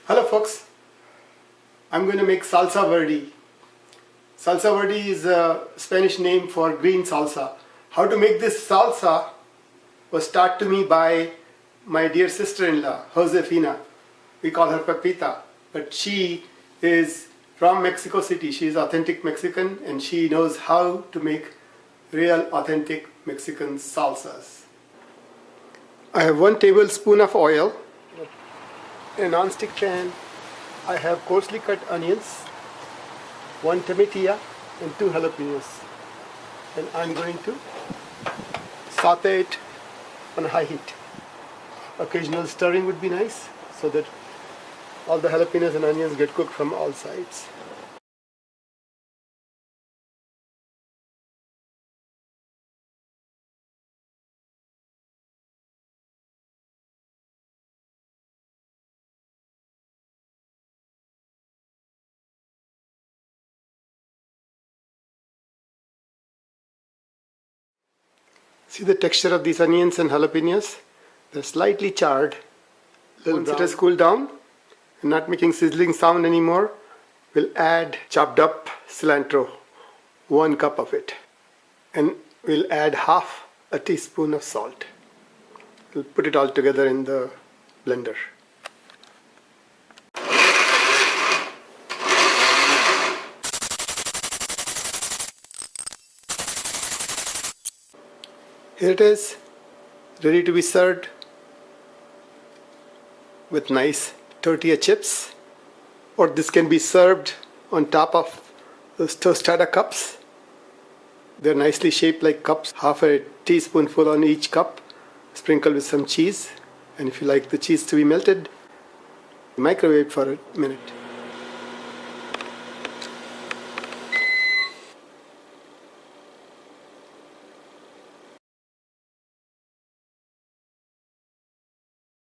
Hello folks, I'm going to make Salsa Verde. Salsa Verde is a Spanish name for green salsa. How to make this salsa was taught to me by my dear sister-in-law, Josefina. We call her Pepita, but she is from Mexico City. She is authentic Mexican and she knows how to make real authentic Mexican salsas. I have 1 tablespoon of oil. In a non-stick pan, I have coarsely cut onions, 1 tomatilla and 2 jalapenos. And I'm going to saute it on high heat. Occasional stirring would be nice so that all the jalapenos and onions get cooked from all sides. See the texture of these onions and jalapenos? They're slightly charred. Once it has cooled down and not making sizzling sound anymore, we'll add chopped up cilantro, 1 cup of it. And we'll add half a teaspoon of salt. We'll put it all together in the blender. Here it is, ready to be served with nice tortilla chips, or this can be served on top of those tostada cups. They're nicely shaped like cups, half a teaspoonful on each cup, sprinkled with some cheese, and if you like the cheese to be melted, microwave for a minute.